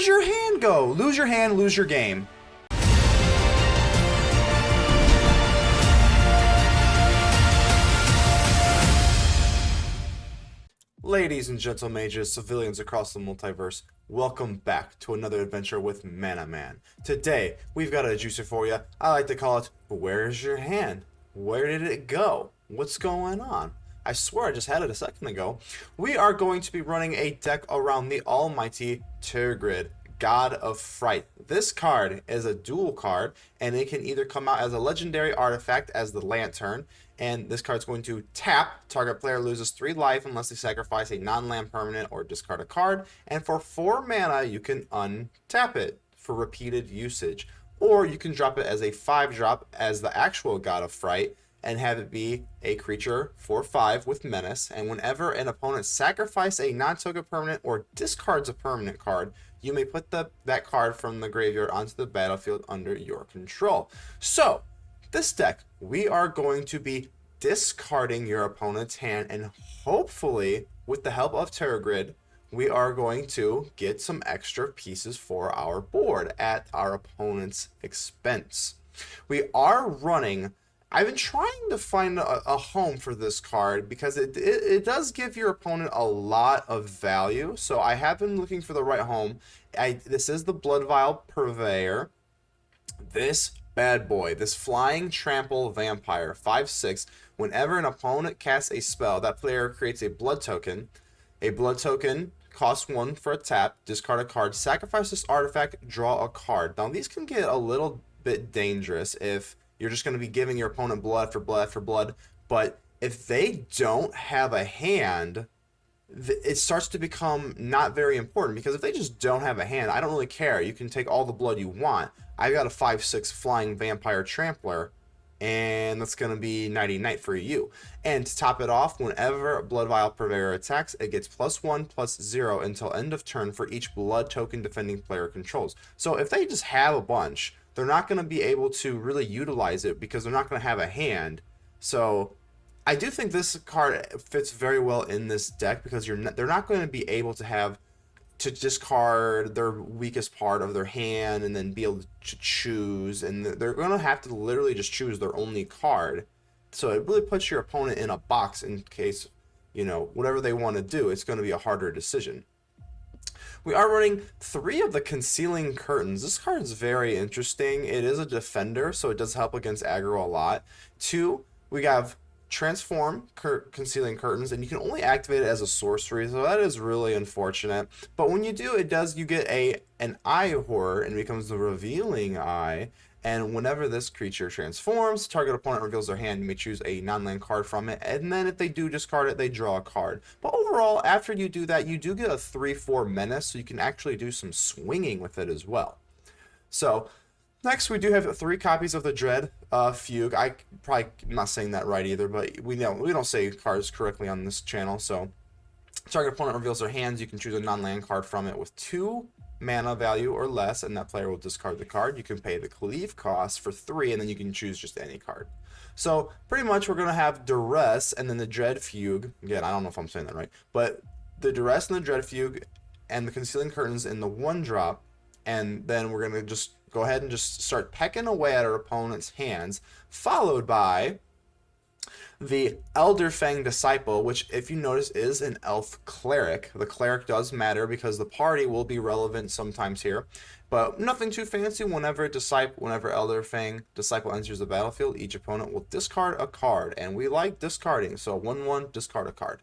Where's your hand go? Lose your hand, lose your game. Ladies and gentle mages, civilians across the multiverse, welcome back to another adventure with ManaMan. Today, we've got a juicer for you. I like to call it, Where's Your Hand? Where did it go? What's going on? I swear I just had it a second ago. We are going to be running a deck around the almighty Tergrid, God of Fright. This card is a dual card, and it can either come out as a legendary artifact as the Lantern, and this card's going to tap. Target player loses 3 life unless they sacrifice a non-land permanent or discard a card, and for 4 mana you can untap it for repeated usage. Or you can drop it as a 5-drop as the actual God of Fright, and have it be a creature for 5 with menace, and whenever an opponent sacrifices a non-token permanent or discards a permanent card, you may put that card from the graveyard onto the battlefield under your control. So, this deck, we are going to be discarding your opponent's hand, and hopefully, with the help of Tergrid, we are going to get some extra pieces for our board at our opponent's expense. We are running... I've been trying to find a home for this card because it does give your opponent a lot of value. So I have been looking for the right home. This is the Blood Vial Purveyor. This bad boy, this Flying Trample Vampire, 5/6. Whenever an opponent casts a spell, that player creates a blood token. A blood token costs 1 for a tap, discard a card, sacrifice this artifact, draw a card. Now these can get a little bit dangerous if you're just going to be giving your opponent blood for blood for blood. But if they don't have a hand, it starts to become not very important. Because if they just don't have a hand, I don't really care. You can take all the blood you want. I got a 5/6 Flying Vampire Trampler, and that's going to be nighty-night for you. And to top it off, whenever Blood Vial Purveyor attacks, it gets +1/+0 until end of turn for each blood token defending player controls. So if they just have a bunch, they're not going to be able to really utilize it because they're not going to have a hand. So I do think this card fits very well in this deck because they're not going to be able to have to discard their weakest part of their hand and then be able to choose, and they're going to have to literally just choose their only card. So it really puts your opponent in a box in case, you know, whatever they want to do, it's going to be a harder decision. We are running 3 of the Concealing Curtains. This card is very interesting. It is a defender, so it does help against aggro a lot. 2, we have Transform Concealing Curtains, and you can only activate it as a sorcery, so that is really unfortunate. But when you do, you get an Eye Horror, and it becomes the Revealing Eye. And whenever this creature transforms, target opponent reveals their hand. You may choose a non-land card from it, and then if they do discard it, they draw a card. But overall, after you do that, you do get a 3/4 menace, so you can actually do some swinging with it as well. So next, we do have 3 copies of the Dread Fugue. I probably am not saying that right either, but we don't say cards correctly on this channel. So target opponent reveals their hands. You can choose a non-land card from it with 2 mana value or less, and that player will discard the card. You can pay the cleave cost for 3, and then you can choose just any card. So pretty much we're going to have Duress and then the Dread Fugue. Again, I don't know if I'm saying that right, but the Duress and the Dread Fugue and the Concealing Curtains in the 1-drop, and then we're going to just go ahead and just start pecking away at our opponent's hands, followed by the Elderfang Disciple, which, if you notice, is an elf cleric. The cleric does matter because the party will be relevant sometimes here, but nothing too fancy. Whenever Elderfang Disciple enters the battlefield, each opponent will discard a card, and we like discarding, so 1/1, discard a card.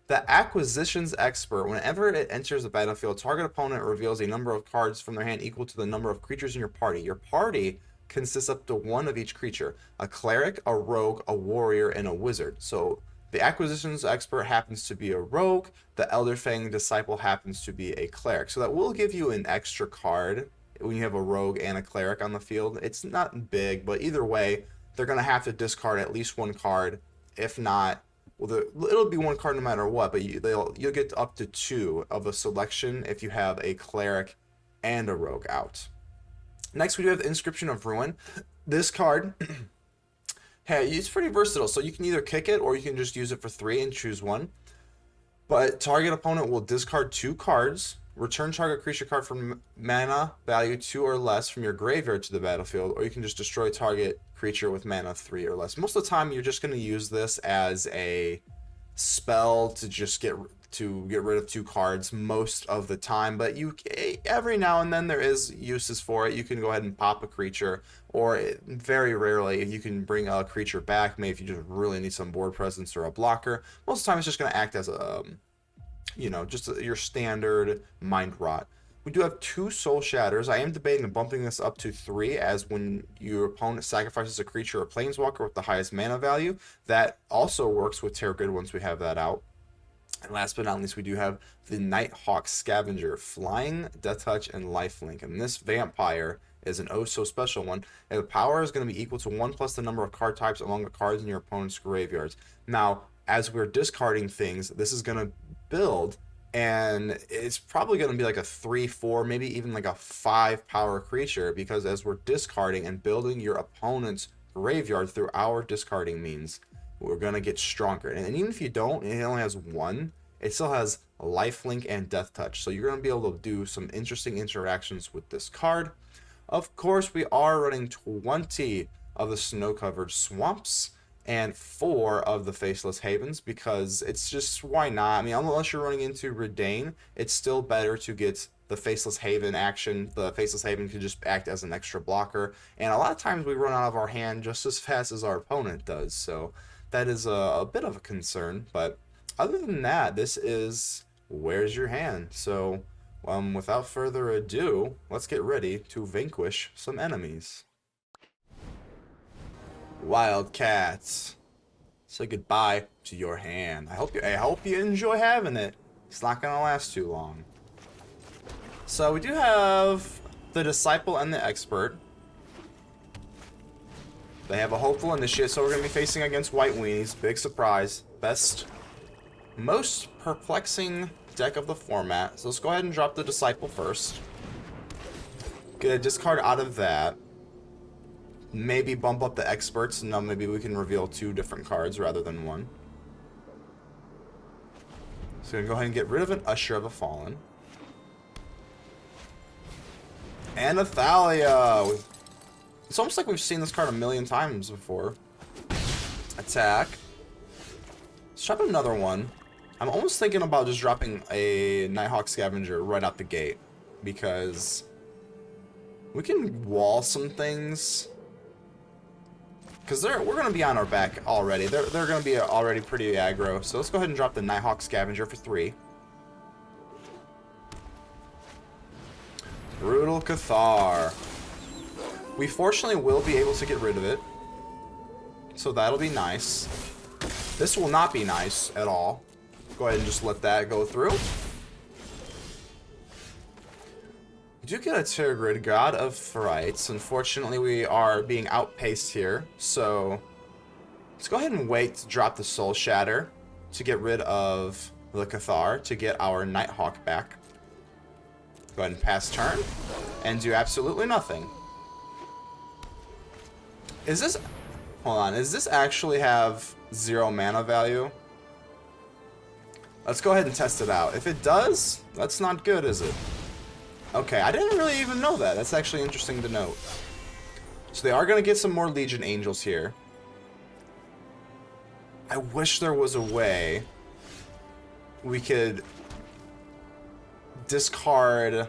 The Acquisitions Expert, whenever it enters the battlefield, target opponent reveals a number of cards from their hand equal to the number of creatures in your party. Your party consists up to 1 of each creature: a cleric, a rogue, a warrior, and a wizard. So the Acquisitions Expert happens to be a rogue, the Elderfang Disciple happens to be a cleric. So that will give you an extra card when you have a rogue and a cleric on the field. It's not big, but either way, they're going to have to discard at least 1 card. If not, well, it'll be 1 card no matter what, but you'll get up to 2 of a selection if you have a cleric and a rogue out. Next, we do have the Inscription of Ruin. This card, hey, it's pretty versatile, so you can either kick it or you can just use it for 3 and choose 1. But target opponent will discard 2 cards return target creature card from mana value 2 or less from your graveyard to the battlefield, or you can just destroy target creature with mana 3 or less. Most of the time, you're just going to use this as a spell to just get rid of 2 cards most of the time, but you every now and then there is uses for it. You can go ahead and pop a creature, or very rarely you can bring a creature back, maybe if you just really need some board presence or a blocker. Most of the time it's just going to act as a your standard mind rot. We do have 2 Soul Shatters. I am debating bumping this up to 3, as when your opponent sacrifices a creature or planeswalker with the highest mana value. That also works with Terror Grid once we have that out. And last but not least, we do have the Nighthawk Scavenger, Flying, Death Touch, and Lifelink. And this vampire is an oh so special one. And the power is going to be equal to 1 plus the number of card types among the cards in your opponent's graveyards. Now, as we're discarding things, this is going to build, and it's probably going to be like a 3, 4, maybe even like a 5 power creature, because as we're discarding and building your opponent's graveyard through our discarding means, we're going to get stronger. And even if you don't, it only has 1, it still has Lifelink and Death Touch. So you're going to be able to do some interesting interactions with this card. Of course, we are running 20 of the Snow-Covered Swamps and 4 of the Faceless Havens, because it's just, why not? I mean, unless you're running into Redain, it's still better to get the Faceless Haven action. The Faceless Haven can just act as an extra blocker, and a lot of times we run out of our hand just as fast as our opponent does, so that is a bit of a concern. But other than that, this is Where's Your Hand? So without further ado, let's get ready to vanquish some enemies. Wildcats, say goodbye to your hand. I hope you enjoy having it. It's not gonna last too long. So we do have the Disciple and the Expert. They have a Hopeful Initiate, so we're gonna be facing against White Weenies. Big surprise. Most perplexing deck of the format. So let's go ahead and drop the Disciple first. Get a discard out of that. Maybe bump up the Experts, and now maybe we can reveal 2 different cards rather than 1. So we're going to go ahead and get rid of an Usher of the Fallen. And a Thalia! It's almost like we've seen this card a million times before. Attack. Let's drop another one. I'm almost thinking about just dropping a Nighthawk Scavenger right out the gate, because we can wall some things. Because we're going to be on our back already. They're going to be already pretty aggro. So let's go ahead and drop the Nighthawk Scavenger for 3. Brutal Cathar. We fortunately will be able to get rid of it. So that'll be nice. This will not be nice at all. Go ahead and just let that go through. We do get a Terror Grid, God of Frights. Unfortunately, we are being outpaced here, so let's go ahead and wait to drop the Soul Shatter to get rid of the Cathar to get our Nighthawk back. Go ahead and pass turn and do absolutely nothing. Is this... Hold on, does this actually have 0 mana value? Let's go ahead and test it out. If it does, that's not good, is it? Okay, I didn't really even know that. That's actually interesting to note. So they are going to get some more Legion Angels here. I wish there was a way we could discard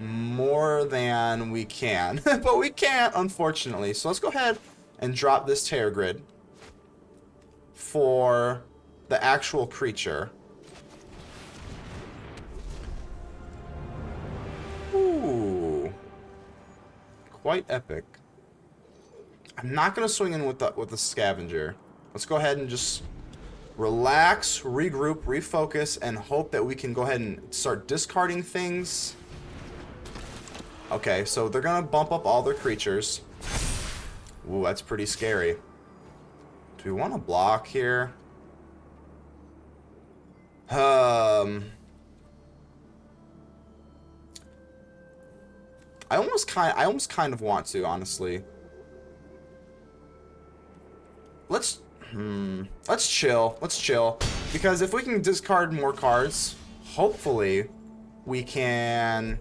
more than we can. But we can't, unfortunately. So let's go ahead and drop this Terror Grid for the actual creature. Ooh, quite epic. I'm not gonna swing in with the Scavenger. Let's go ahead and just relax, regroup, refocus, and hope that we can go ahead and start discarding things. Okay, so they're gonna bump up all their creatures. Ooh, that's pretty scary. Do we want to block here? I almost kind of want to, honestly. Let's chill. Let's chill, because if we can discard more cards, hopefully we can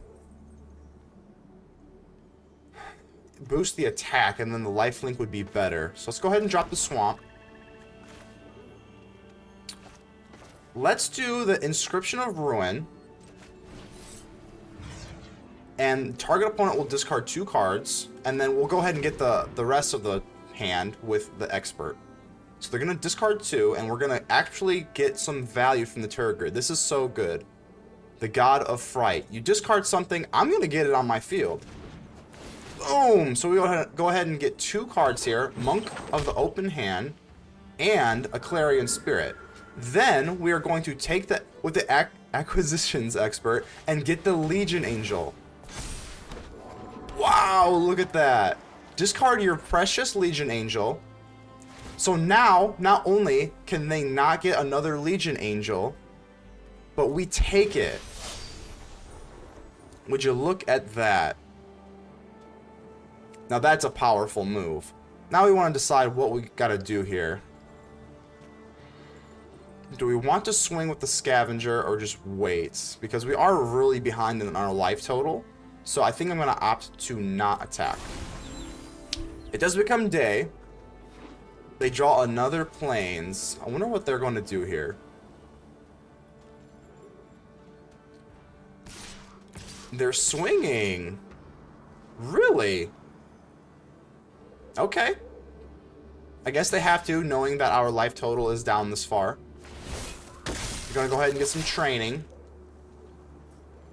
boost the attack, and then the lifelink would be better. So let's go ahead and drop the swamp. Let's do the Inscription of Ruin. And target opponent will discard 2 cards, and then we'll go ahead and get the rest of the hand with the Expert. So they're going to discard 2, and we're going to actually get some value from the Turret Grid. This is so good. The God of Fright. You discard something, I'm going to get it on my field. Boom! So we go ahead and get 2 cards here. Monk of the Open Hand and a Clarion Spirit. Then we are going to take the with the Acquisitions Expert and get the Legion Angel. Wow, look at that. Discard your precious Legion Angel. So now, not only can they not get another Legion Angel, but we take it. Would you look at that? Now that's a powerful move. Now we want to decide what we gotta do here. Do we want to swing with the Scavenger or just wait? Because we are really behind in our life total. So I think I'm going to opt to not attack. It does become day. They draw another Plains. I wonder what they're going to do here. They're swinging. Really? Okay. I guess they have to, knowing that our life total is down this far. We're going to go ahead and get some training.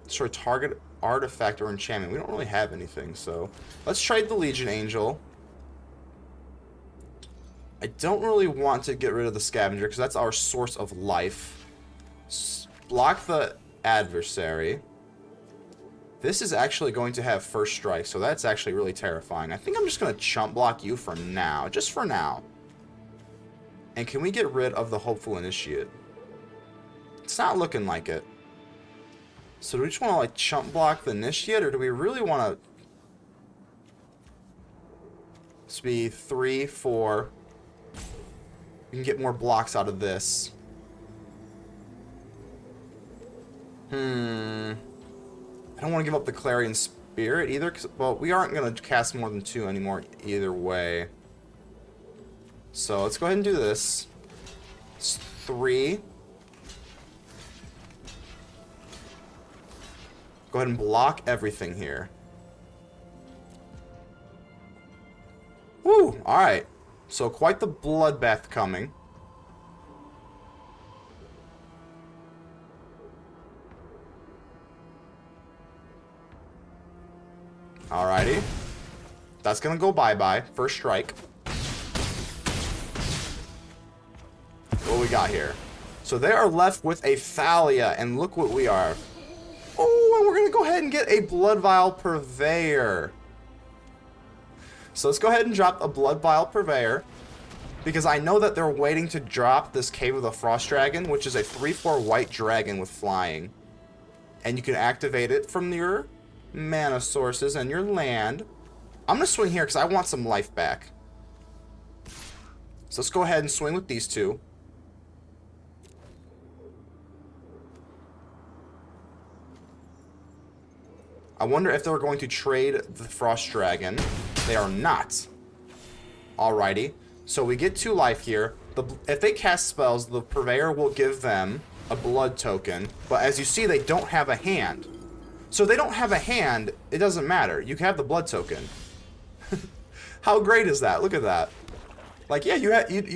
Destroy target artifact or enchantment. We don't really have anything, so let's trade the Legion Angel. I don't really want to get rid of the Scavenger because that's our source of life. Block the adversary. This is actually going to have first strike, so that's actually really terrifying. I think I'm just going to chump block you for now, just for now. And can we get rid of the Hopeful Initiate? It's not looking like it. So do we just want to like chump block the Initiate, or do we really want to... This be 3, 4. We can get more blocks out of this. I don't want to give up the Clarion Spirit either, cause, well, we aren't going to cast more than 2 anymore either way. So let's go ahead and do this. It's 3. Go ahead and block everything here. Woo! Alright. So quite the bloodbath coming. Alrighty. That's gonna go bye-bye. First strike. What we got here? So they are left with a Thalia, and look what we are. Oh, and we're gonna go ahead and get a Blood Vial Purveyor. So let's go ahead and drop a Blood Vial Purveyor, because I know that they're waiting to drop this Cave of the Frost Dragon, which is a 3/4 white dragon with flying. And you can activate it from your mana sources and your land. I'm gonna swing here because I want some life back. So let's go ahead and swing with these 2. I wonder if they're going to trade the Frost Dragon. They are not. Alrighty. So we get 2 life here. If they cast spells, the Purveyor will give them a blood token. But as you see, they don't have a hand. So they don't have a hand, it doesn't matter. You can have the blood token. How great is that? Look at that. Like, yeah, you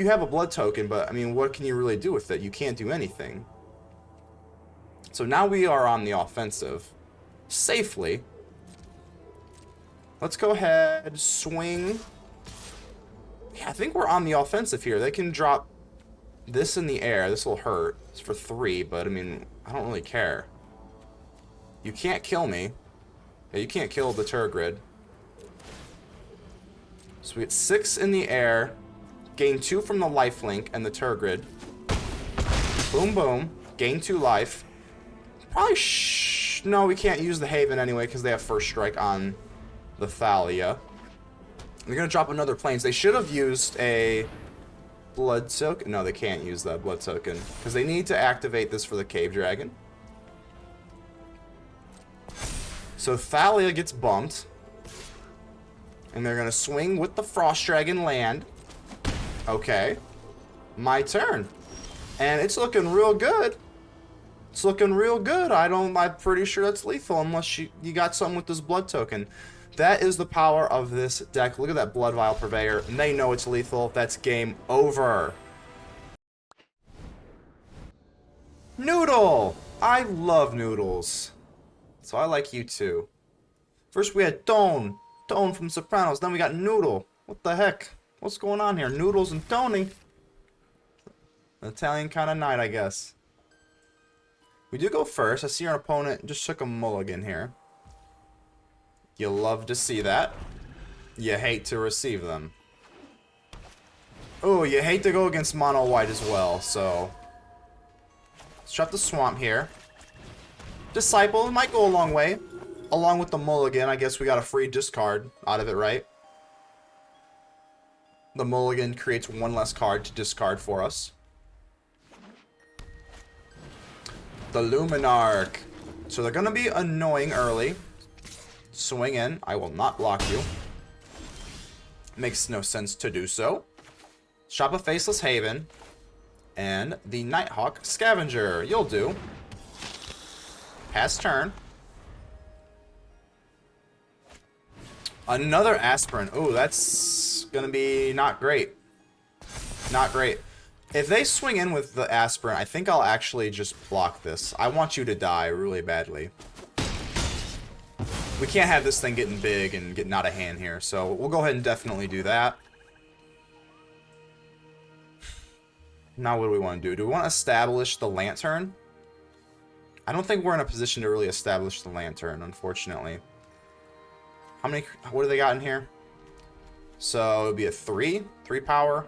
have a blood token, but, I mean, what can you really do with it? You can't do anything. So now we are on the offensive. Safely. Let's go ahead, swing. Yeah, I think we're on the offensive here. They can drop this in the air. This will hurt. It's for 3, but I mean, I don't really care. You can't kill me. Yeah, you can't kill the Turret Grid. So we get 6 in the air, gain 2 from the lifelink and the Turret Grid. Boom, boom. Gain 2 life. Probably no, we can't use the Haven anyway because they have first strike on the Thalia. They're going to drop another Plains. They should have used a blood token. No, they can't use that blood token because they need to activate this for the Cave Dragon. So Thalia gets bumped. And they're going to swing with the Frost Dragon land. Okay. My turn. And it's looking real good. It's looking real good. I'm pretty sure that's lethal unless you got something with this blood token. That is the power of this deck. Look at that Blood Vial Purveyor. And they know it's lethal. That's game over. Noodle! I love noodles. So I like you too. First we had Tone. Tone from Sopranos. Then we got Noodle. What the heck? What's going on here? Noodles and Tony. An Italian kind of night, I guess. We do go first. I see our opponent just took a mulligan here. You love to see that. You hate to receive them. Oh, you hate to go against mono white as well, so... Let's drop the swamp here. Disciple might go a long way. Along with the mulligan, I guess we got a free discard out of it, right? The mulligan creates one less card to discard for us. The Luminarch. So they're going to be annoying early. Swing in. I will not block you. Makes no sense to do so. Shop a Faceless Haven. And the Nighthawk Scavenger. You'll do. Pass turn. Another Aspirin. Ooh, that's going to be not great. Not great. If they swing in with the Aspirin, I think I'll actually just block this. I want you to die really badly. We can't have this thing getting big and getting out of hand here, so we'll go ahead and definitely do that. Now what do we want to do? Do we want to establish the Lantern? I don't think we're in a position to really establish the Lantern, unfortunately. How many... What do they got in here? So, it would be a 3 power.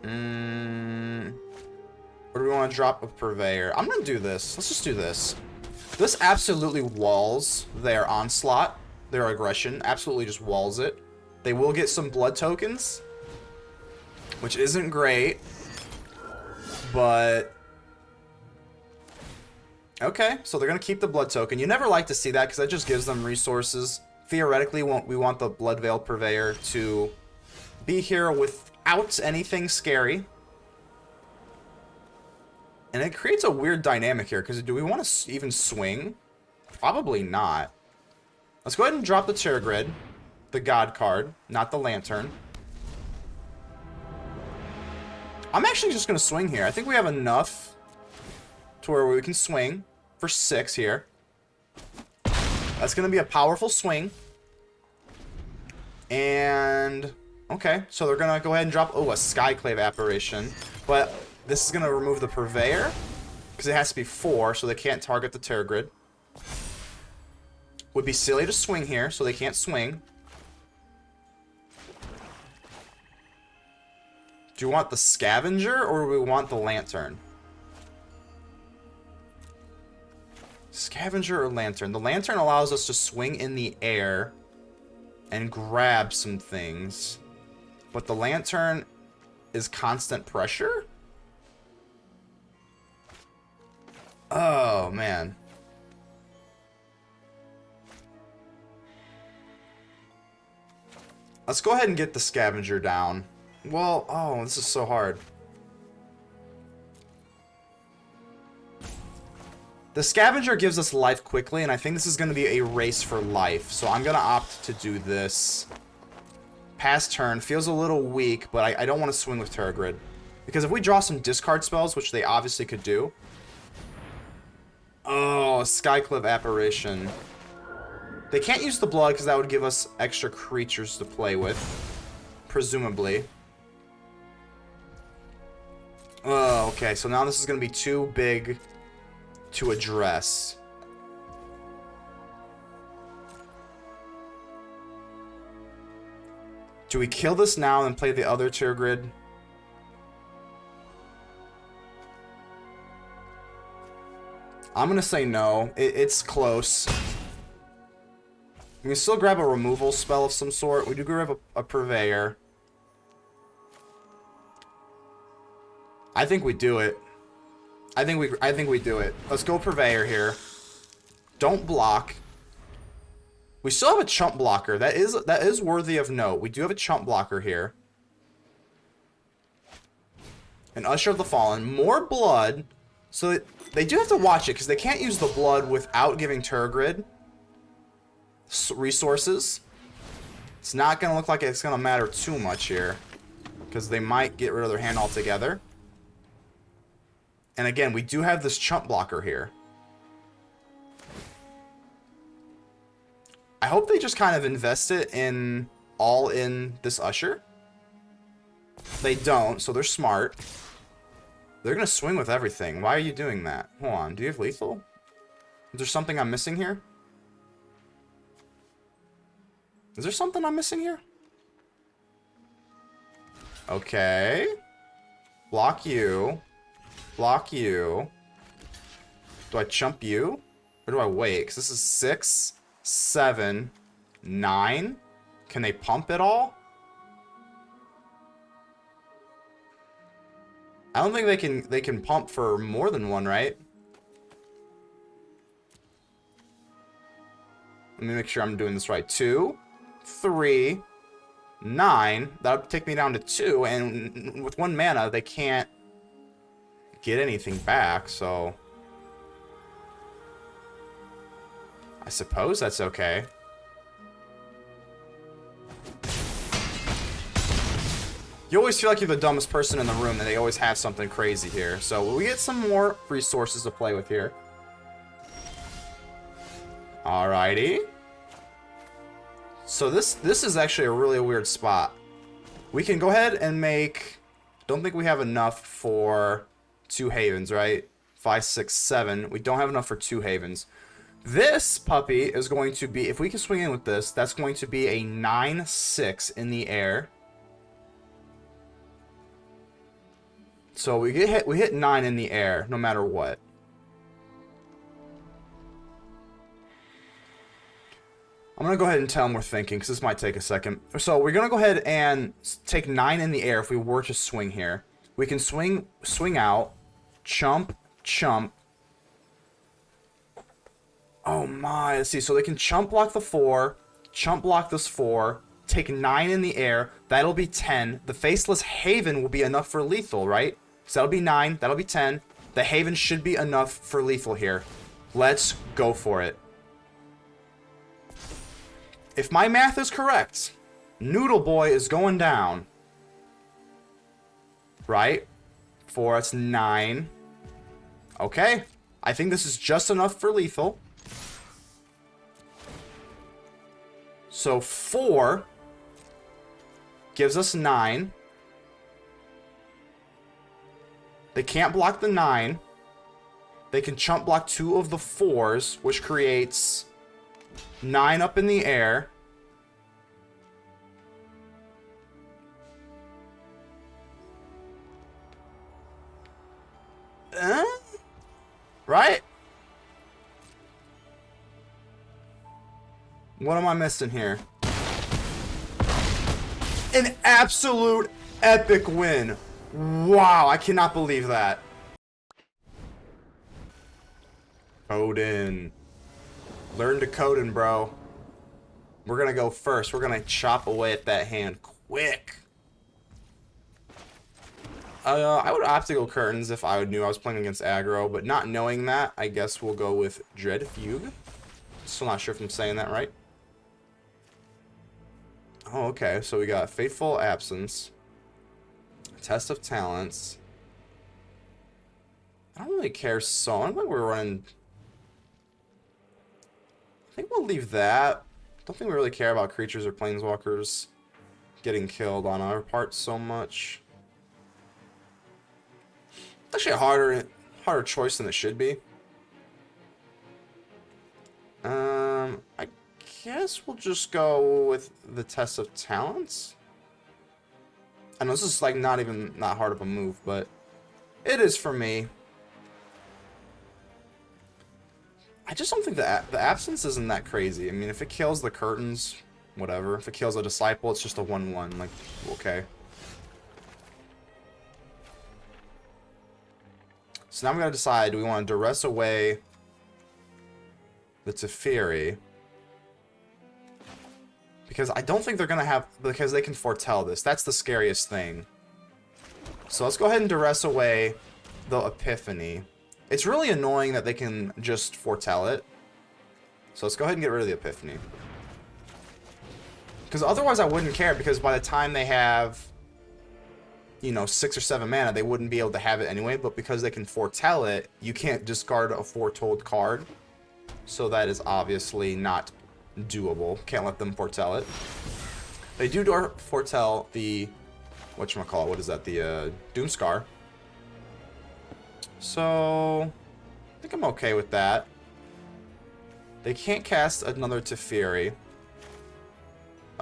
Or do we want to drop a Purveyor? I'm going to do this. Let's just do this. This absolutely walls their onslaught, their aggression. Absolutely just walls it. They will get some blood tokens, which isn't great. But... Okay, so they're going to keep the blood token. You never like to see that because that just gives them resources. Theoretically, we want the Blood Veil Purveyor to be here without anything scary. And it creates a weird dynamic here, because do we want to even swing? Probably not. Let's go ahead and drop the Terragrid, the God card, not the Lantern. I'm actually just going to swing here. I think we have enough to where we can swing for 6 here. That's going to be a powerful swing. And... Okay, so they're going to go ahead and drop... Oh, a Skyclave Apparition. But... This is going to remove the Purveyor, because it has to be 4, so they can't target the Terragrid. Would be silly to swing here, so they can't swing. Do you want the Scavenger, or do we want the Lantern? Scavenger or Lantern? The Lantern allows us to swing in the air and grab some things. But the Lantern is constant pressure? Oh, man. Let's go ahead and get the Scavenger down. Well, oh, this is so hard. The Scavenger gives us life quickly, and I think this is going to be a race for life. So I'm going to opt to do this. Pass turn. Feels a little weak, but I don't want to swing with Terragrid. Because if we draw some discard spells, which they obviously could do... Oh, Skyclave Apparition. They can't use the blood because that would give us extra creatures to play with. Presumably. Oh, okay. So now this is going to be too big to address. Do we kill this now and play the other Terragrid? I'm going to say no. It's close. We can still grab a removal spell of some sort. We do grab a Purveyor. I think we do it. I think we do it. Let's go Purveyor here. Don't block. We still have a chump blocker. That is worthy of note. We do have a chump blocker here. An Usher of the Fallen. More blood. So they do have to watch it, because they can't use the blood without giving Turgrid resources. It's not going to look like it's going to matter too much here, because they might get rid of their hand altogether. And again, we do have this chump blocker here. I hope they just kind of invest it in this Usher. They don't, so they're smart. They're going to swing with everything. Why are you doing that? Hold on, do you have lethal? Is there something I'm missing here? Is there something I'm missing here? Okay. Block you. Block you. Do I chump you? Or do I wait? Because this is 6, 7, 9. Can they pump it all? I don't think they can pump for more than one, right? Let me make sure I'm doing this right. 2, 3, 9. That'll take me down to 2, and with 1 mana, they can't get anything back, so I suppose that's okay. You always feel like you're the dumbest person in the room, and they always have something crazy here. So we get some more resources to play with here. Alrighty. So this is actually a really weird spot. We can go ahead and make... Don't think we have enough for 2 Havens, right? 5, 6, 7. We don't have enough for 2 Havens. This puppy is going to be... If we can swing in with this, that's going to be a 9/6 in the air. So we hit 9 in the air, no matter what. I'm going to go ahead and tell them we're thinking, because this might take a second. So we're going to go ahead and take 9 in the air if we were to swing here. We can swing out, chump, chump. Oh my, let's see. So they can chump block the 4, chump block this 4, take 9 in the air. That'll be 10. The Faceless Haven will be enough for lethal, right? So that'll be 9. That'll be 10. The Haven should be enough for lethal here. Let's go for it. If my math is correct, Noodle Boy is going down. Right? 4, that's 9. Okay. I think this is just enough for lethal. So 4 gives us 9. They can't block the 9. They can chump block 2 of the 4s, which creates 9 up in the air. Right? What am I missing here? An absolute epic win. Wow, I cannot believe that. Coden. Learn to Coden, bro. We're gonna go first. We're gonna chop away at that hand quick. I would Optical Curtains if I knew I was playing against aggro, but not knowing that, I guess we'll go with Dread Fugue. Still not sure if I'm saying that right. Oh, okay. So we got Fateful Absence. Test of Talents. I don't really care so. I don't think we're running... I think we'll leave that. Don't think we really care about creatures or planeswalkers getting killed on our part so much. It's actually a harder choice than it should be. I guess we'll just go with the Test of Talents. I know this is like not hard of a move, but it is for me. I just don't think the absence isn't that crazy. I mean, if it kills the curtains, whatever. If it kills a disciple, it's just a 1/1. Like, okay. So now I'm gonna decide: do we want to duress away the Teferi. Because I don't think they're going to have... Because they can foretell this. That's the scariest thing. So let's go ahead and duress away the Epiphany. It's really annoying that they can just foretell it. So let's go ahead and get rid of the Epiphany. Because otherwise I wouldn't care, because by the time they have, you know, 6 or 7 mana, they wouldn't be able to have it anyway. But because they can foretell it, you can't discard a foretold card. So that is obviously not doable. Can't let them foretell it. They do foretell the... whatchamacallit, what is that? The Doomscar. So I think I'm okay with that. They can't cast another Teferi.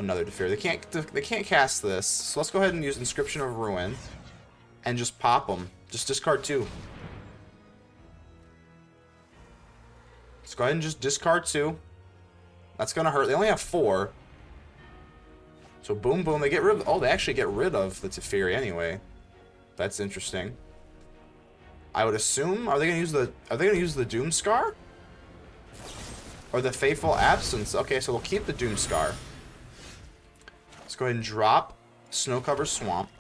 They can't cast this. So let's go ahead and use Inscription of Ruin and just pop them. Just discard 2. Let's go ahead and just discard 2. That's gonna hurt. They only have 4. So boom, boom. They get rid of... oh, they actually get rid of the Teferi anyway. That's interesting. I would assume... are they gonna use the... are they gonna use the Doomscar? Or the Fateful Absence? Okay, so they'll keep the Doomscar. Let's go ahead and drop Snow-Covered Swamp.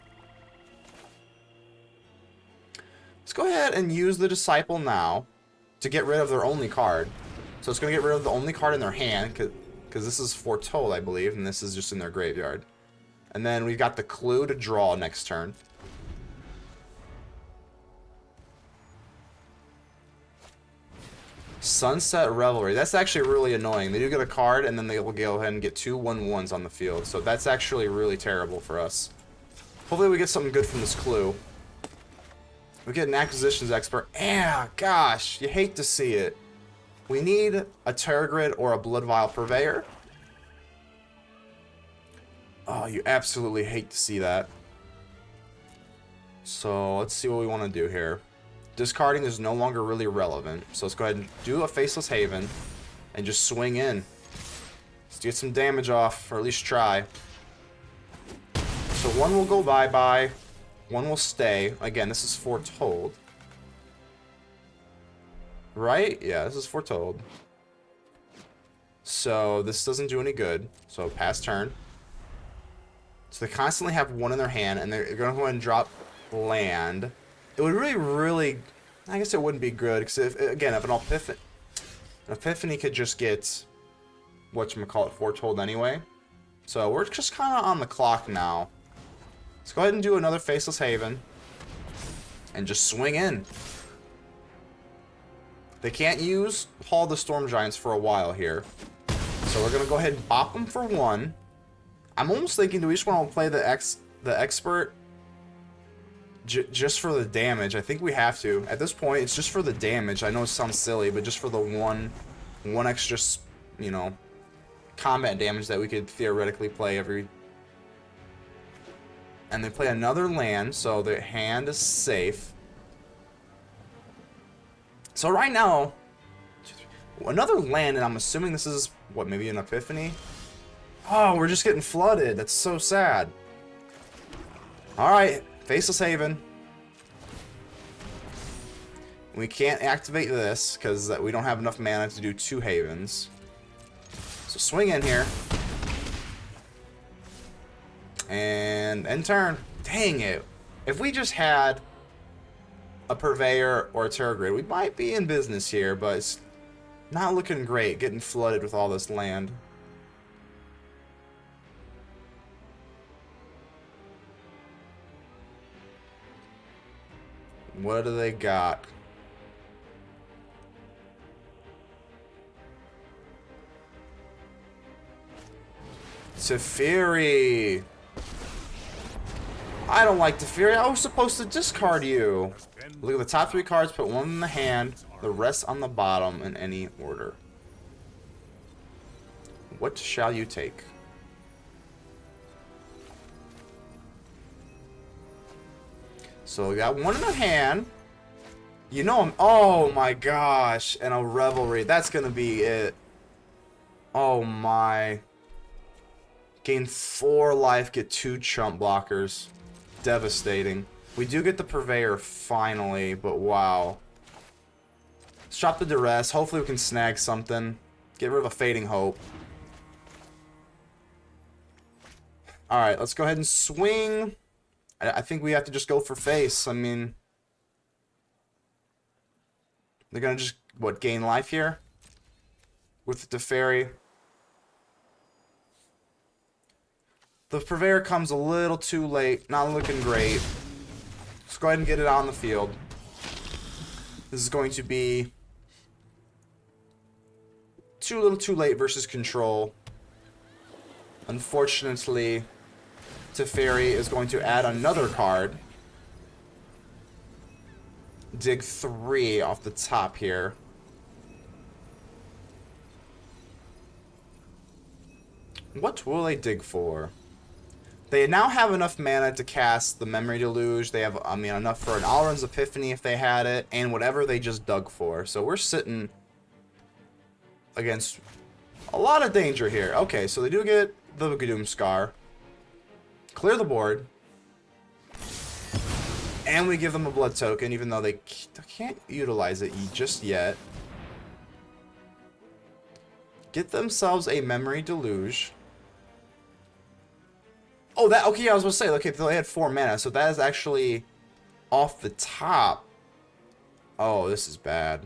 Let's go ahead and use the Disciple now to get rid of their only card. So it's going to get rid of the only card in their hand, because this is Foretold, I believe, and this is just in their graveyard. And then we've got the Clue to draw next turn. Sunset Revelry. That's actually really annoying. They do get a card, and then they will go ahead and get 2 1/1s on the field. So that's actually really terrible for us. Hopefully we get something good from this Clue. We get an Acquisitions Expert. Yeah, gosh, you hate to see it. We need a Terragrid or a Blood Vial Purveyor. Oh, you absolutely hate to see that. So let's see what we want to do here. Discarding is no longer really relevant. So let's go ahead and do a Faceless Haven and just swing in. Let's get some damage off, or at least try. So 1 will go bye-bye. 1 will stay. Again, this is Foretold. Right? Yeah, this is Foretold. So this doesn't do any good. So pass turn. So they constantly have 1 in their hand, and they're going to go ahead and drop land. It would really... I guess it wouldn't be good, because if an Epiphany could just get... whatchamacallit, Foretold anyway. So we're just kind of on the clock now. Let's go ahead and do another Faceless Haven. And just swing in. They can't use Hall of the Storm Giants for a while here. So we're going to go ahead and bop them for 1. I'm almost thinking, do we just want to play the Expert just for the damage? I think we have to. At this point, it's just for the damage. I know it sounds silly, but just for the one extra, you know, combat damage that we could theoretically play every... And they play another land, so their hand is safe. So right now, another land, and I'm assuming this is, what, maybe an Epiphany? Oh, we're just getting flooded. That's so sad. Alright, Faceless Haven. We can't activate this, because we don't have enough mana to do 2 Havens. So swing in here. And end turn. Dang it. If we just had a Purveyor or a Terragrid, we might be in business here, but it's not looking great, getting flooded with all this land. What do they got? Teferi. I don't like Teferi. I was supposed to discard you. Look at the top 3 cards, put 1 in the hand, the rest on the bottom in any order. What shall you take? So we got 1 in the hand. You know I'm... oh my gosh. And a Revelry. That's going to be it. Oh my. Gain 4 life, get 2 chump blockers. Devastating. We do get the Purveyor finally, but wow. Let's drop the Duress. Hopefully we can snag something. Get rid of a Fading Hope. Alright, let's go ahead and swing. I think we have to just go for face. I mean, they're gonna just, what, gain life here? With the Teferi. The Purveyor comes a little too late. Not looking great. Let's go ahead and get it out on the field. This is going to be too little too late versus control. Unfortunately, Teferi is going to add another card. Dig 3 off the top here. What will they dig for? They now have enough mana to cast the Memory Deluge. They have, I mean, enough for an Alrund's Epiphany if they had it, and whatever they just dug for. So we're sitting against a lot of danger here. Okay, so they do get the Doom Scar. Clear the board. And we give them a blood token, even though they can't utilize it just yet. Get themselves a Memory Deluge. Oh, that, okay, I was going to say, okay, they had 4 mana, so that is actually off the top. Oh, this is bad.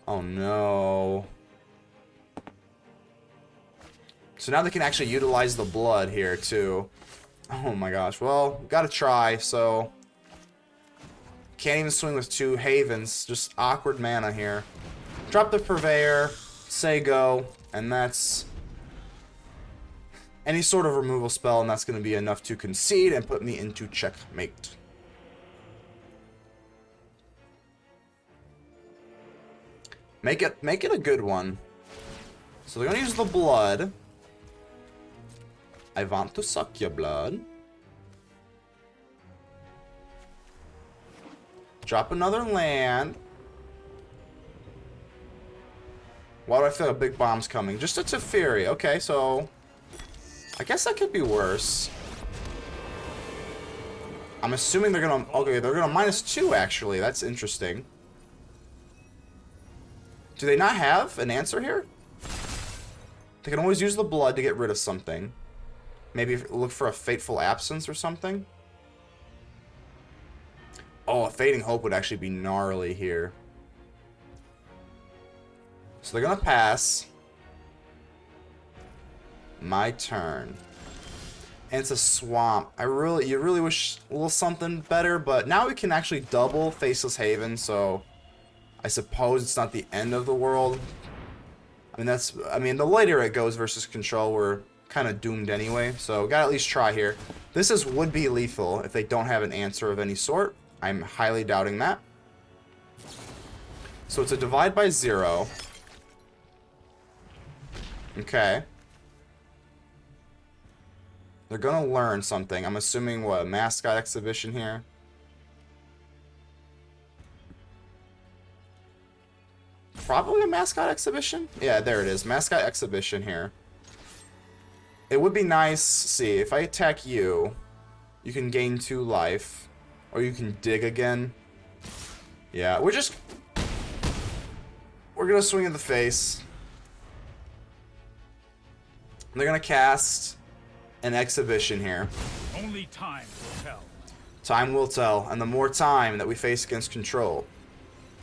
Oh, no. So now they can actually utilize the blood here, too. Oh, my gosh. Well, gotta try, so... Can't even swing with 2 Havens. Just awkward mana here. Drop the Purveyor, say go, and that's... any sort of removal spell, and that's going to be enough to concede and put me into checkmate. Make it a good one. So they're going to use the blood. I want to suck your blood. Drop another land. Why do I feel like a big bomb's coming? Just a Teferi. Okay, so... I guess that could be worse. I'm assuming they're gonna... okay, they're gonna -2, actually. That's interesting. Do they not have an answer here? They can always use the blood to get rid of something. Maybe look for a Fateful Absence or something. Oh, a Fading Hope would actually be gnarly here. So they're gonna pass. My turn. And it's a swamp. You really wish a little something better, but now we can actually double Faceless Haven, so I suppose it's not the end of the world. I mean, the later it goes versus control, we're kind of doomed anyway, so gotta at least try here. This would be lethal if they don't have an answer of any sort. I'm highly doubting that. So it's a divide by 0. Okay. They're gonna learn something. I'm assuming, what, a mascot exhibition here? Probably a mascot exhibition? Yeah, there it is. Mascot exhibition here. It would be nice, see, if I attack you, you can gain 2 life. Or you can dig again. Yeah, we're gonna swing in the face. They're gonna cast an exhibition here. Only time will tell. Time will tell, and the more time that we face against control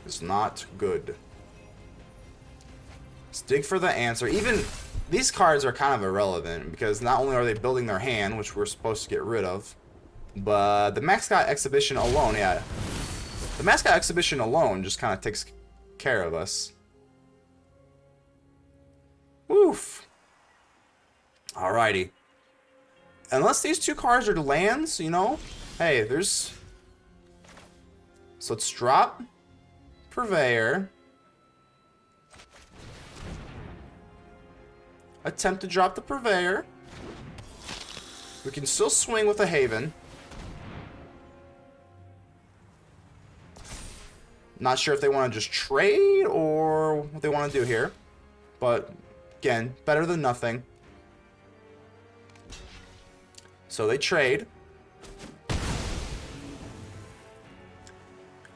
is not good. Let's dig for the answer. Even these cards are kind of irrelevant because not only are they building their hand, which we're supposed to get rid of, but the mascot exhibition alone, yeah. The mascot exhibition alone just kind of takes care of us. Woof. Alrighty. Unless these 2 cards are lands, you know, hey, there's... So let's drop Purveyor. Attempt to drop the Purveyor. We can still swing with a Haven. Not sure if they want to just trade or what they want to do here. But, again, better than nothing. So they trade.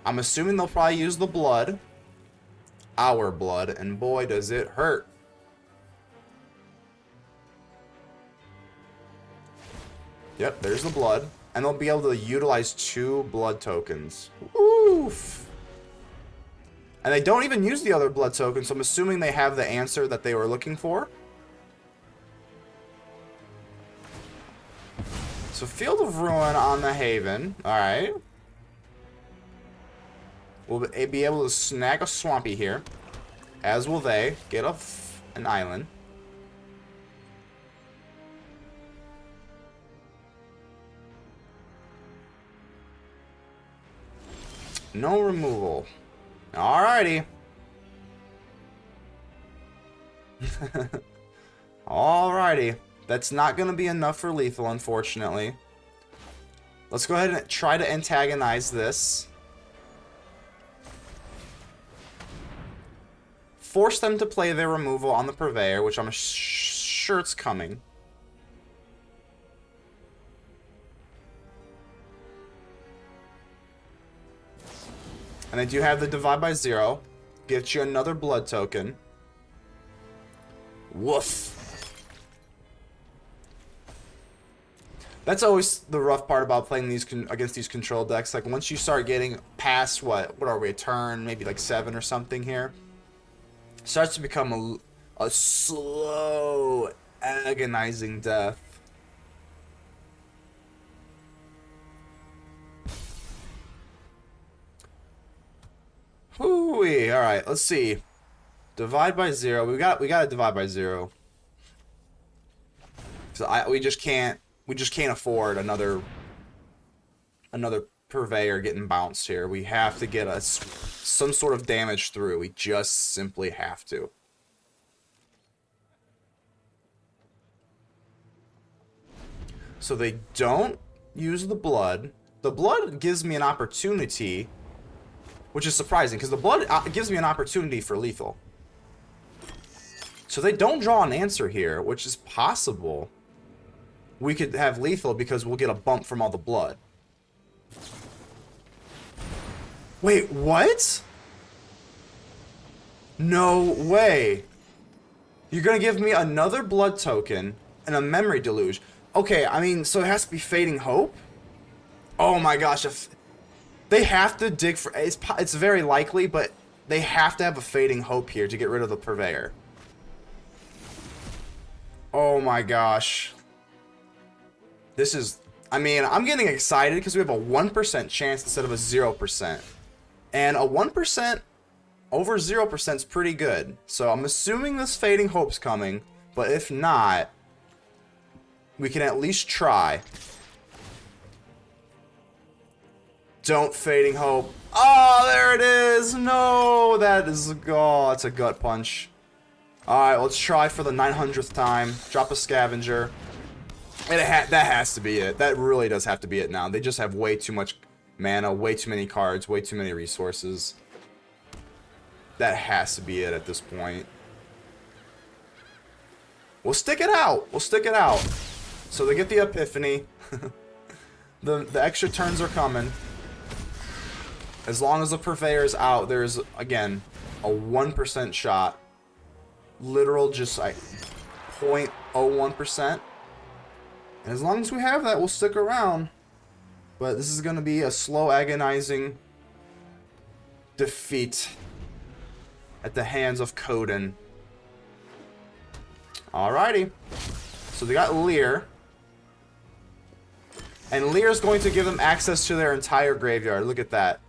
I'm assuming they'll probably use the blood. our blood, and boy, does it hurt. Yep, there's the blood. And they'll be able to utilize 2 blood tokens. Oof. And they don't even use the other blood token, so I'm assuming they have the answer that they were looking for. So Field of Ruin on the Haven. Alright. We'll be able to snag a Swampy here. As will they. Get an island. No removal. Alrighty. Alrighty. That's not going to be enough for lethal, unfortunately. Let's go ahead and try to antagonize this. Force them to play their removal on the Purveyor, which I'm sure it's coming. And I do have the Divide by Zero. Get you another blood token. Woof. That's always the rough part about playing these against these control decks. Like, once you start getting past, what are we, a turn, maybe like 7 or something here, it starts to become a slow, agonizing death. Hooey. All right, let's see. Divide by 0. We got to divide by 0. So we just can't afford another Purveyor getting bounced here. We have to get us some sort of damage through. We just simply have to. So they don't use the blood. The blood gives me an opportunity, which is surprising, because the blood gives me an opportunity for lethal. So they don't draw an answer here, which is possible. We could have lethal because we'll get a bump from all the blood. Wait, what? No way. You're going to give me another blood token and a memory deluge. Okay, I mean, so it has to be Fading Hope? Oh my gosh, if they have to dig for... It's very likely, but they have to have a Fading Hope here to get rid of the Purveyor. Oh my gosh. This is... I mean, I'm getting excited because we have a 1% chance instead of a 0%. And a 1% over 0% is pretty good. So I'm assuming this Fading Hope's coming. But if not, we can at least try. Don't Fading Hope. Oh, there it is. No, that is... Oh, that's a gut punch. Alright, let's try for the 900th time. Drop a Scavenger. And that has to be it. That really does have to be it now. They just have way too much mana, way too many cards, way too many resources. That has to be it at this point. We'll stick it out. We'll stick it out. So they get the Epiphany. The extra turns are coming. As long as the Purveyor is out, there's, again, a 1% shot. Literal just like 0.01%. And as long as we have that, we'll stick around. But this is going to be a slow, agonizing defeat at the hands of Coden. Alrighty. So they got Lear. And Lear is going to give them access to their entire graveyard. Look at that.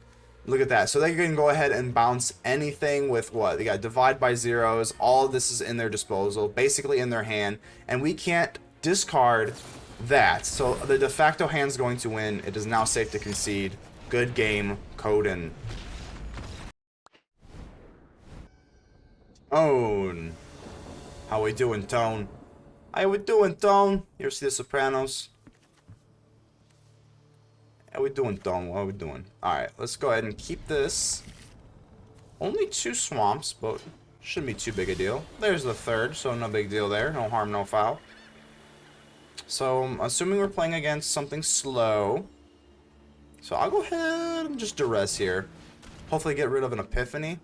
Look at that. So they can go ahead and bounce anything with what? They got Divide by Zeros. All of this is in their disposal. Basically in their hand. And we can't discard that. So the de facto hand's going to win. It is now safe to concede. Good game, Coden. Own. How we doing, Tone? How we doing, Tone? Here's the Sopranos. How we doing, Tone? What are we doing? Alright, let's go ahead and keep this. Only 2 swamps, but shouldn't be too big a deal. There's the 3rd, so no big deal there. No harm, no foul. So, I'm assuming we're playing against something slow. So, I'll go ahead and just duress here. Hopefully get rid of an Epiphany.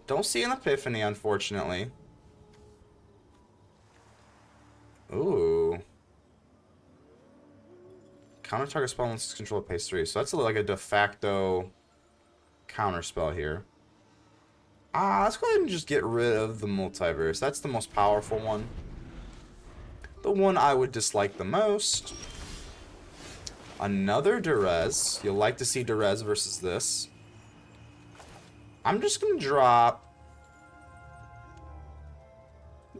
Don't see an Epiphany, unfortunately. Ooh. Counter target spell once control at pace 3. So that's like a de facto counter spell here. Let's go ahead and just get rid of the multiverse. That's the most powerful one. The one I would dislike the most. Another Durez. You'll like to see Durez versus this. I'm just going to drop...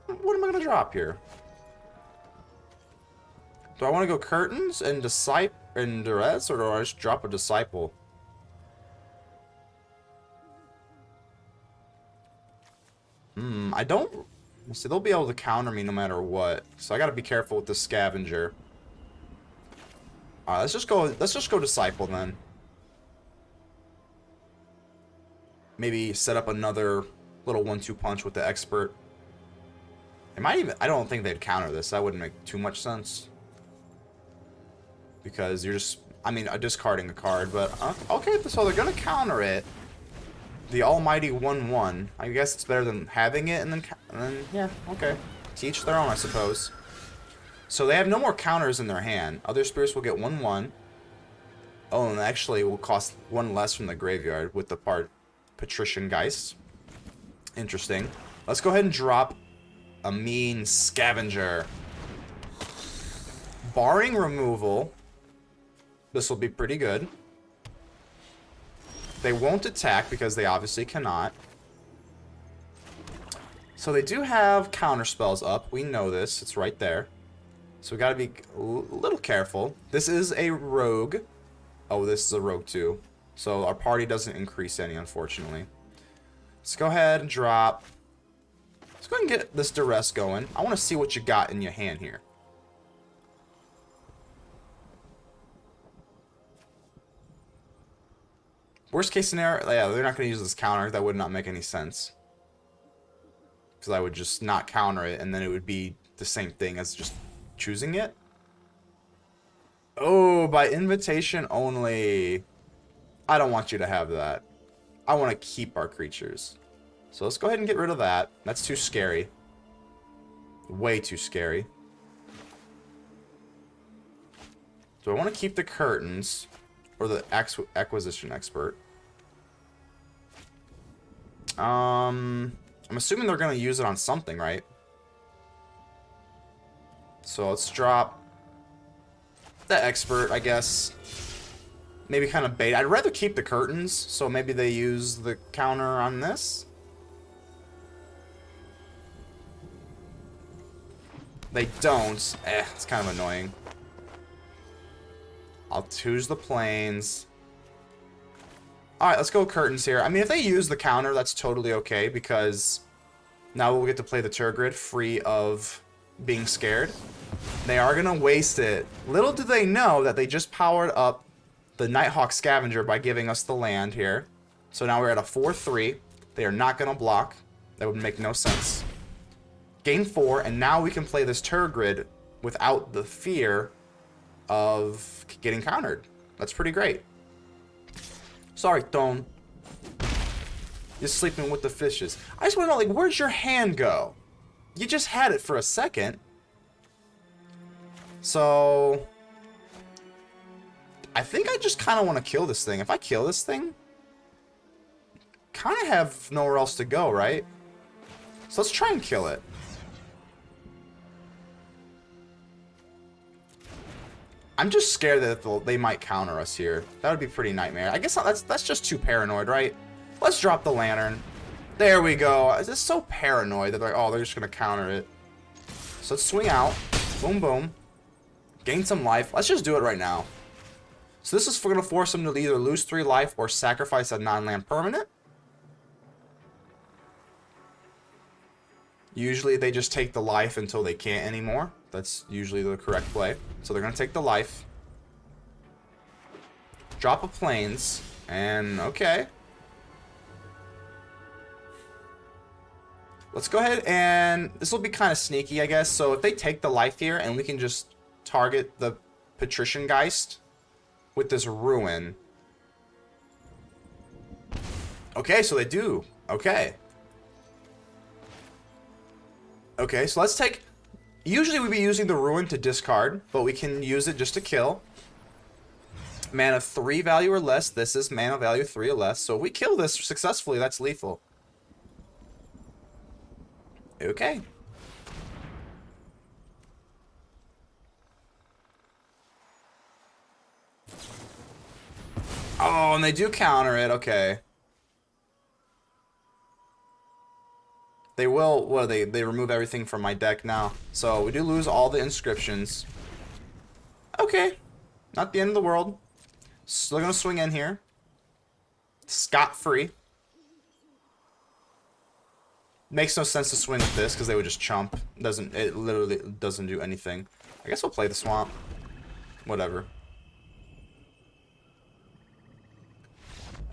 What am I going to drop here? Do I want to go Curtains and Disciple and Durez, or do I just drop a Disciple? I don't... See, they'll be able to counter me no matter what. So I gotta be careful with the Scavenger. Alright, let's just go Disciple then. Maybe set up another little 1-2 punch with the Expert. It might even... I don't think they'd counter this. That wouldn't make too much sense. Because you're just... I mean, discarding a card, but... okay, so they're gonna counter it. The almighty 1-1. I guess it's better than having it and then yeah, okay. To each their own, I suppose. So they have no more counters in their hand. Other spirits will get 1-1. Oh, and actually it will cost 1 less from the graveyard with the Patrician Geist. Interesting. Let's go ahead and drop a mean Scavenger. Barring removal, this will be pretty good. They won't attack because they obviously cannot. So they do have counter spells up. We know this. It's right there. So we gotta be a little careful. This is a rogue. Oh, this is a rogue too. So our party doesn't increase any, unfortunately. Let's go ahead and drop. Let's go ahead and get this Duress going. I want to see what you got in your hand here. Worst case scenario, yeah, they're not going to use this counter. That would not make any sense. Because I would just not counter it, and then it would be the same thing as just choosing it. Oh, by invitation only. I don't want you to have that. I want to keep our creatures. So let's go ahead and get rid of that. That's too scary. Way too scary. Do I want to keep the Curtains or the Acquisition Expert? I'm assuming they're going to use it on something, right? So let's drop the Expert, I guess. Maybe kind of bait. I'd rather keep the Curtains, so maybe they use the counter on this. They don't. It's kind of annoying. I'll choose the Plains. Alright, let's go Curtains here. I mean, if they use the counter, that's totally okay, because now we'll get to play the Turgid free of being scared. They are going to waste it. Little do they know that they just powered up the Nighthawk Scavenger by giving us the land here. So now we're at a 4-3. They are not going to block. That would make no sense. Gain 4, and now we can play this Turgid without the fear of getting countered. That's pretty great. Sorry, Tone. You're sleeping with the fishes. I just want to know, like, where'd your hand go? You just had it for a second. So I think I just kind of want to kill this thing. If I kill this thing, kind of have nowhere else to go, right? So let's try and kill it. I'm just scared that they might counter us here. That would be pretty nightmare. I guess that's just too paranoid, right? Let's drop the Lantern. There we go. It's just so paranoid that they're like, oh, they're just going to counter it. So let's swing out. Boom, boom. Gain some life. Let's just do it right now. So this is going to force them to either lose 3 life or sacrifice a non-land permanent. Usually they just take the life until they can't anymore. That's usually the correct play. So they're going to take the life. Drop a Plains. And okay. Let's go ahead and... This will be kind of sneaky, I guess. So if they take the life here and we can just target the Patrician Geist with this Ruin. Okay, so they do. Okay. Okay, so let's take... Usually we'd be using the Ruin to discard, but we can use it just to kill. Mana 3 value or less. This is mana value 3 or less. So if we kill this successfully, that's lethal. Okay. Oh, and they do counter it. Okay. They will... What, they remove everything from my deck now. So we do lose all the inscriptions. Okay. Not the end of the world. Still gonna swing in here. Scot-free. Makes no sense to swing with this because they would just chump. It literally doesn't do anything. I guess we'll play the swamp. Whatever.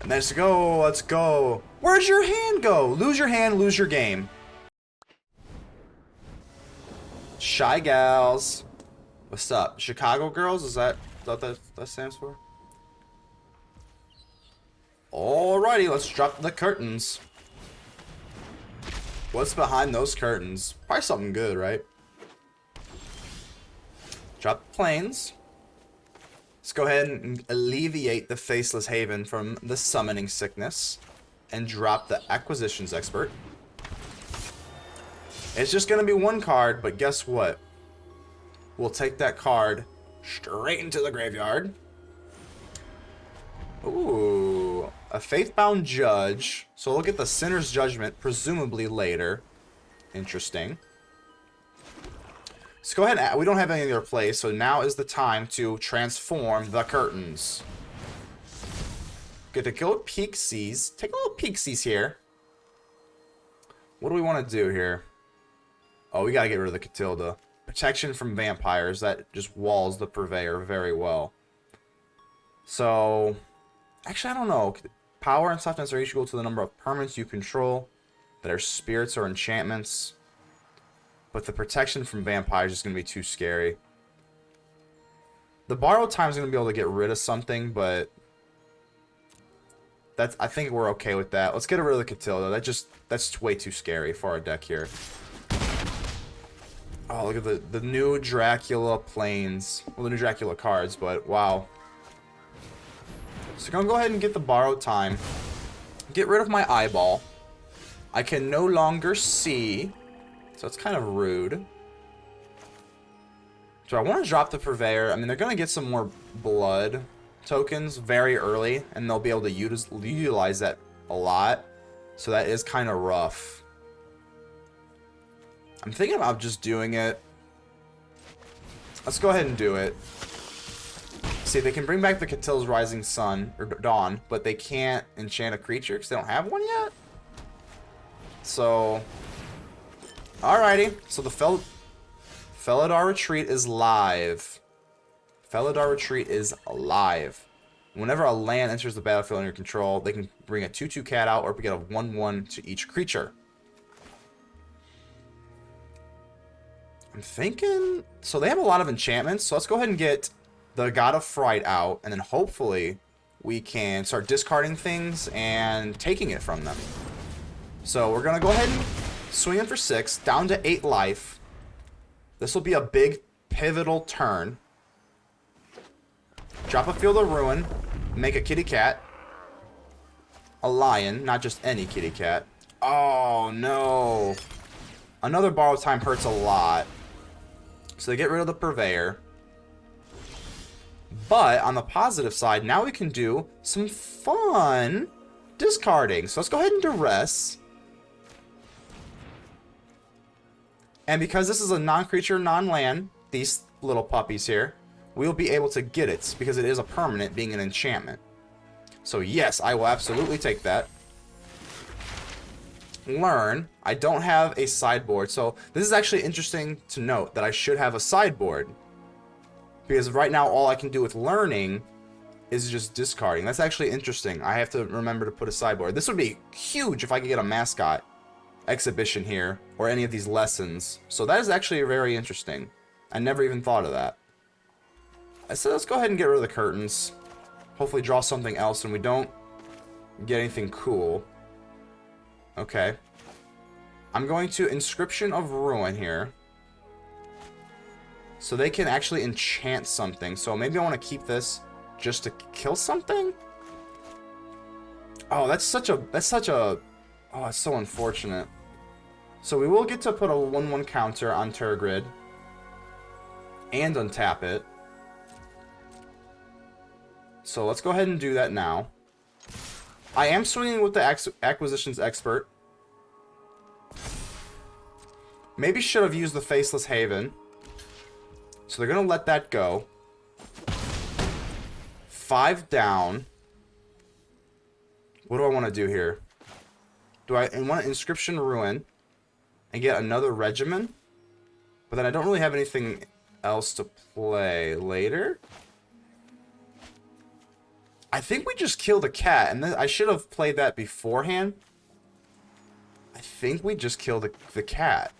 And let's go. Let's go. Where'd your hand go? Lose your hand, lose your game. Shy Gals. What's up? Chicago Girls? Is that what that stands for? Alrighty, let's drop the curtains. What's behind those curtains? Probably something good, right? Drop the planes. Let's go ahead and alleviate the Faceless Haven from the summoning sickness. And drop the Acquisitions Expert. It's just going to be one card, but guess what? We'll take that card straight into the graveyard. Ooh, a Faithbound Judge. So we'll get the Sinner's Judgment, presumably later. Interesting. Let's go ahead and... We don't have any other plays, so now is the time to transform the curtains. Get to kill Pixies. Take a little Pixies here. What do we want to do here? Oh, we gotta get rid of the Catilda. Protection from vampires. That just walls the Purveyor very well. So... Actually, I don't know. Power and softness are equal to the number of permanents you control that are spirits or enchantments. But the protection from vampires is going to be too scary. The borrowed time is going to be able to get rid of something, but I think we're okay with that. Let's get rid of the Catilda. That's way too scary for our deck here. Oh, look at the new Dracula planes. Well, the new Dracula cards, but wow. So I'm going to go ahead and get the borrowed time. Get rid of my eyeball. I can no longer see. So it's kind of rude. Do I want to drop the Purveyor? I mean, they're going to get some more blood tokens very early. And they'll be able to utilize that a lot. So that is kind of rough. I'm thinking about just doing it. Let's go ahead and do it. See, they can bring back the Catil's Rising Sun, or Dawn, but they can't enchant a creature because they don't have one yet. So, alrighty. So the Felidar Retreat is live. Felidar Retreat is alive. Whenever a land enters the battlefield under your control, they can bring a 2/2 cat out or get a 1/1 to each creature. I'm thinking... So they have a lot of enchantments, so let's go ahead and get the God of Fright out, and then hopefully we can start discarding things and taking it from them. So we're going to go ahead and swing in for 6, down to 8 life. This will be a big pivotal turn. Drop a Field of Ruin, make a kitty cat. A lion, not just any kitty cat. Oh no. Another borrowed time hurts a lot. So they get rid of the Purveyor. But on the positive side, now we can do some fun discarding. So let's go ahead and duress. And because this is a non-creature, non-land, these little puppies here, we'll be able to get it because it is a permanent, being an enchantment. So yes, I will absolutely take that. Learn. I don't have a sideboard, so this is actually interesting to note that I should have a sideboard. Because right now all I can do with learning is just discarding. That's actually interesting. I have to remember to put a sideboard. This would be huge if I could get a mascot exhibition here, or any of these lessons. So that is actually very interesting. I never even thought of that. So let's go ahead and get rid of the curtains. Hopefully draw something else and we don't get anything cool. Okay. I'm going to Inscription of Ruin here. So they can actually enchant something. So maybe I want to keep this just to kill something? Oh, that's such a... Oh, it's so unfortunate. So we will get to put a 1/1 counter on Turgid. And untap it. So let's go ahead and do that now. I am swinging with the Acquisitions Expert. Maybe should have used the Faceless Haven. So they're going to let that go. 5 down. What do I want to do here? Do I want to Inscription Ruin and get another Regimen? But then I don't really have anything else to play later. I think we just killed a cat, and then I should have played that beforehand. I think we just killed the cat.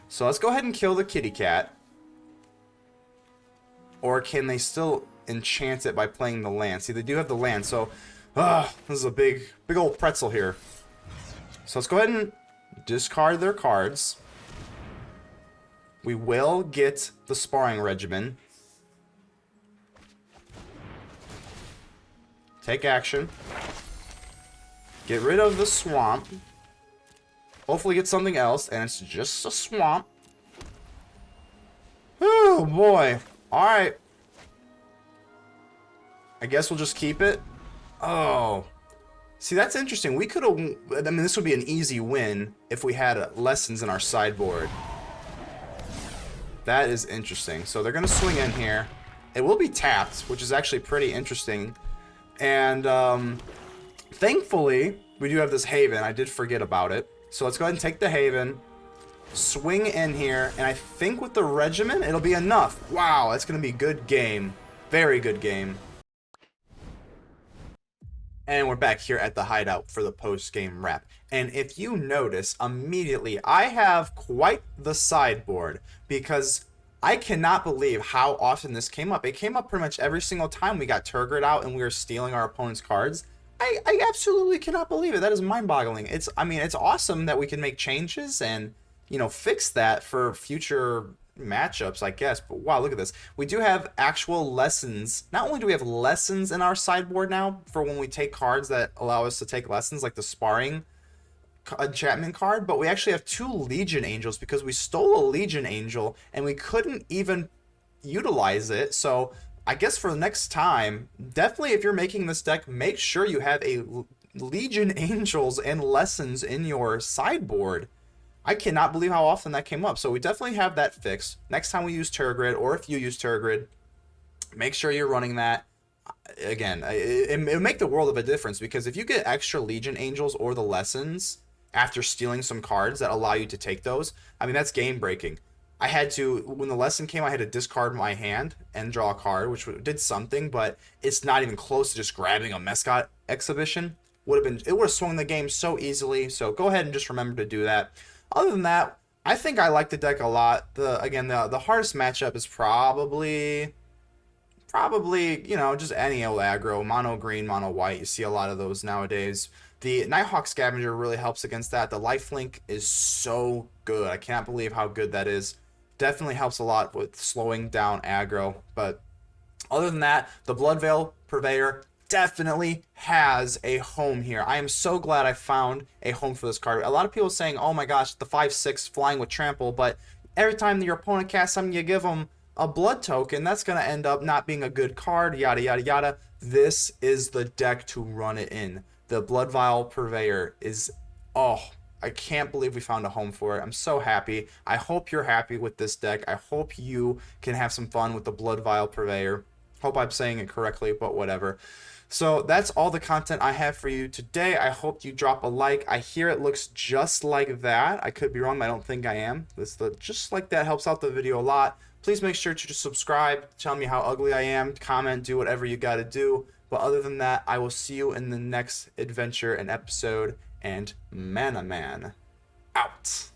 So let's go ahead and kill the kitty cat. Or can they still enchant it by playing the land? See, they do have the land, so... this is a big old pretzel here. So let's go ahead and discard their cards. We will get the Sparring Regimen. Take action. Get rid of the swamp. Hopefully get something else, and it's just a swamp. Oh boy. Alright. I guess we'll just keep it. Oh. See, that's interesting. We could have... I mean, this would be an easy win if we had lessons in our sideboard. That is interesting. So they're going to swing in here. It will be tapped, which is actually pretty interesting. And thankfully, we do have this Haven. I did forget about it. So let's go ahead and take the Haven. Swing in here. And I think with the Regimen, it'll be enough. Wow, that's going to be a good game. Very good game. And we're back here at the hideout for the post-game wrap. And if you notice, immediately, I have quite the sideboard because I cannot believe how often this came up. It came up pretty much every single time we got Turgid out and we were stealing our opponent's cards. I absolutely cannot believe it. That is mind-boggling. I mean, it's awesome that we can make changes and, you know, fix that for future matchups, I guess. But wow, look at this. We do have actual lessons. Not only do we have lessons in our sideboard now for when we take cards that allow us to take lessons, like the Sparring enchantment card, but we actually have 2 Legion Angels because we stole a Legion Angel and we couldn't even utilize it. So I guess for the next time, definitely if you're making this deck, make sure you have a Legion Angels and lessons in your sideboard. I cannot believe how often that came up. So we definitely have that fixed. Next time we use Turgid, or if you use Turgid, make sure you're running that. Again, it'll make the world of a difference because if you get extra Legion Angels or the lessons after stealing some cards that allow you to take those, I mean, that's game breaking. I had to, when the lesson came, I had to discard my hand and draw a card, which did something, but it's not even close to just grabbing a Mascot Exhibition. It would have swung the game so easily. So go ahead and just remember to do that. Other than that, I think I like the deck a lot. Again, the hardest matchup is probably, you know, just any old aggro, mono green, mono white. You see a lot of those nowadays. The Nighthawk Scavenger really helps against that. The Lifelink is so good. I can't believe how good that is. Definitely helps a lot with slowing down aggro. But other than that, the Bloodveil Purveyor definitely has a home here. I am so glad I found a home for this card. A lot of people saying, oh my gosh, the 5/6 flying with trample, but every time your opponent casts something, you give them a blood token. That's going to end up not being a good card, yada, yada, yada. This is the deck to run it in. The Bloodveil Purveyor is, oh, I can't believe we found a home for it. I'm so happy. I hope you're happy with this deck. I hope you can have some fun with the Bloodveil Purveyor. Hope I'm saying it correctly, but whatever. So that's all the content I have for you today. I hope you drop a like. I hear it looks just like that. I could be wrong, but I don't think I am. Just like that helps out the video a lot. Please make sure to just subscribe. Tell me how ugly I am. Comment. Do whatever you got to do. But other than that, I will see you in the next adventure and episode. And ManaMan out.